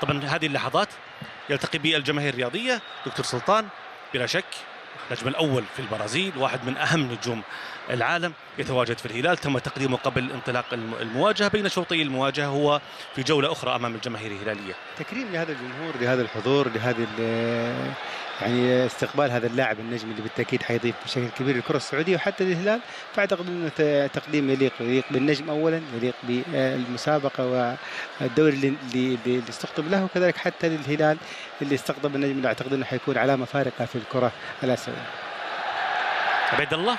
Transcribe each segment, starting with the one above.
طبعا هذه اللحظات يلتقي بالجماهير الرياضية دكتور سلطان، بلا شك النجم الأول في البرازيل، واحد من أهم نجوم العالم، يتواجد في الهلال. تم تقديمه قبل انطلاق المواجهة، بين شوطي المواجهة هو في جولة أخرى أمام الجماهير الهلالية. تكريم لهذا الجمهور، لهذا الحضور، لهذه يعني استقبال هذا اللاعب النجم اللي بالتاكيد حيضيف بشكل كبير للكره السعوديه وحتى للهلال. فاعتقد انه تقديم يليق بالنجم اولا، يليق بالمسابقه والدوري اللي استقطب له، وكذلك حتى للهلال اللي استقطب النجم اللي اعتقد انه حيكون علامه فارقه في الكره الاسيويه. عبيد الله،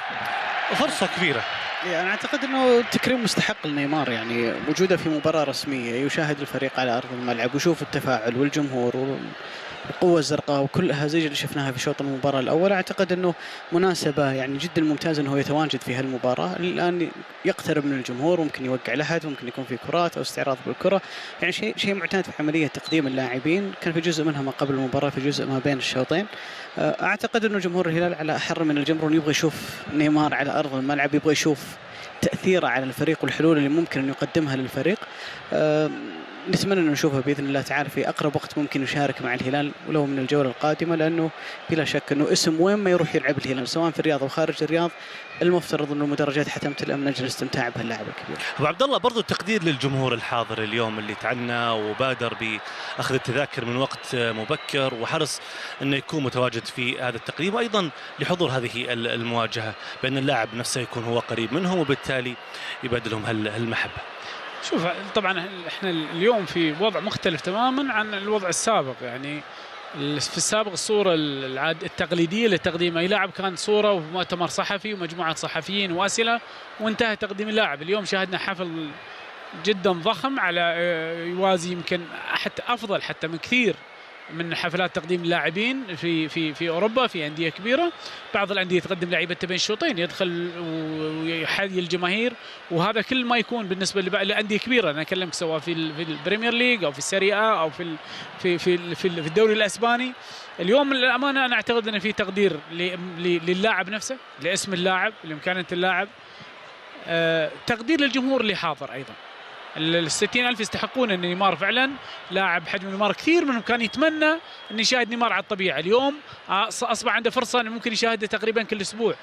فرصه كبيره. أنا أعتقد أنه تكريم مستحق لنيمار، يعني وجوده في مباراة رسمية يشاهد الفريق على أرض الملعب ويشوف التفاعل والجمهور والقوة الزرقاء وكل الأهازيج اللي شفناها في شوط المباراة الأول. أعتقد أنه مناسبة يعني جدا ممتازة أنه يتواجد في هالمباراة. الآن يقترب من الجمهور، ممكن يوقع لحد، ممكن يكون في كرات أو استعراض بالكرة، يعني شيء معتاد في عملية تقديم اللاعبين. كان في جزء منها ما قبل المباراة، في جزء ما بين الشوطين. أعتقد أنه جمهور الهلال على أحر من الجمهور يبغى يشوف نيمار على أرض الملعب، يبغى يشوف تأثيره على الفريق والحلول اللي ممكن أن يقدمها للفريق. نتمنى أن نشوفه بإذن الله تعالى في أقرب وقت ممكن يشارك مع الهلال ولو من الجولة القادمة، لأنه بلا شك أنه اسم وين ما يروح يلعب الهلال سواء في الرياض أو خارج الرياض، المفترض أنه المدرجات حتمتلئ من أجل الاستمتاع بهاللاعب الكبير. أبو عبد الله، برضو تقدير للجمهور الحاضر اليوم اللي تعنى وبادر بأخذ التذاكر من وقت مبكر وحرص أنه يكون متواجد في هذا التقديم، وأيضا لحضور هذه المواجهة بأن اللاعب نفسه يكون هو قريب منهم وبالتالي يبادلهم هالمحبة. شوف، طبعا احنا اليوم في وضع مختلف تماما عن الوضع السابق. يعني في السابق الصورة التقليدية لتقديم أي لاعب كان صورة ومؤتمر صحفي ومجموعة صحفيين وأسئلة وانتهى تقديم اللاعب. اليوم شاهدنا حفل جدا ضخم على يوازي يمكن حتى أفضل حتى من كثير من حفلات تقديم اللاعبين في اوروبا في انديه كبيره. بعض الانديه تقدم لعيبه بين الشوطين، يدخل ويحيي الجماهير، وهذا كل ما يكون بالنسبه لانديه كبيره. انا اكلمك سواء في البريمير ليج او في السيريا او في الدوري الاسباني. اليوم للامانه انا اعتقد ان في تقدير للاعب نفسه، لاسم اللاعب، لامكانيه اللاعب، تقدير للجمهور اللي حاضر ايضا. ال60,000 يستحقون ان نيمار فعلا لاعب حجم نيمار. كثير منهم كان يتمنى ان يشاهد نيمار على الطبيعه، اليوم اصبح عنده فرصه انه ممكن يشاهده تقريبا كل اسبوع.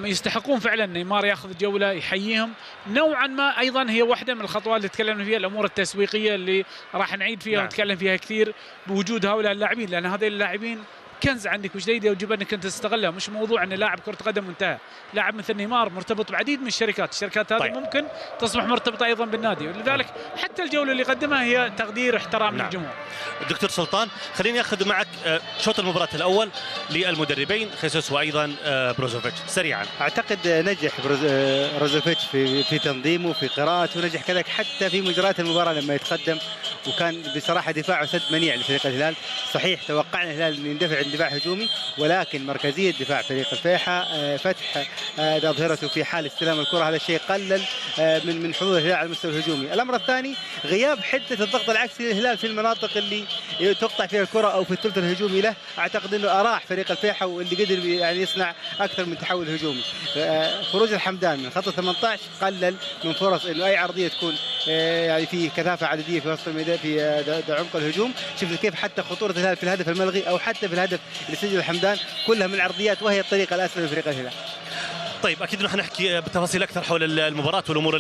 يستحقون فعلا نيمار ياخذ جوله يحييهم. نوعا ما ايضا هي واحده من الخطوات اللي تكلمنا فيها، الامور التسويقيه اللي راح نعيد فيها ونتكلم فيها كثير بوجود هؤلاء اللاعبين، لان هذول اللاعبين كنز عندك وجديد يجب انك انت تستغلها. مش موضوع ان لاعب كره قدم وانتهى، لاعب مثل نيمار مرتبط بعديد من الشركات هذه طيب. ممكن تصبح مرتبطه ايضا بالنادي، ولذلك حتى الجوله اللي قدمها هي تقدير احترام من الجمهور. دكتور سلطان، خليني اخذ معك شوط المباراه الاول للمدربين خيسوس وايضا بروزوفيتش سريعا. اعتقد نجح بروزوفيتش في تنظيمه في قراءته، ونجح كذلك حتى في مجريات المباراه لما يتقدم، وكان بصراحه دفاعه سد منيع لفريق الهلال. صحيح توقعنا الهلال انه يندفع اندفاع هجومي، ولكن مركزيه دفاع فريق الفيحاء، فتح اظهرته في حال استلام الكره، هذا الشيء قلل من حضور الهلال على المستوى الهجومي. الامر الثاني غياب حده الضغط العكسي للهلال في المناطق اللي تقطع فيها الكره او في الثلث الهجومي له. اعتقد انه اراح فريق الفيحاء واللي قدر يعني يصنع اكثر من تحول هجومي. خروج الحمدان من خط 18 قلل من فرص انه اي عرضيه تكون يعني في كثافه عدديه في وسط الميدان في عمق الهجوم. شفنا كيف حتى خطوره الهلال في الهدف الملغي او حتى في الهدف اللي سجل الحمدان كلها من عرضيات، وهي الطريقه الاسلم لفريق الهلال. طيب اكيد نحن نحكي بتفاصيل اكثر حول المباراه والامور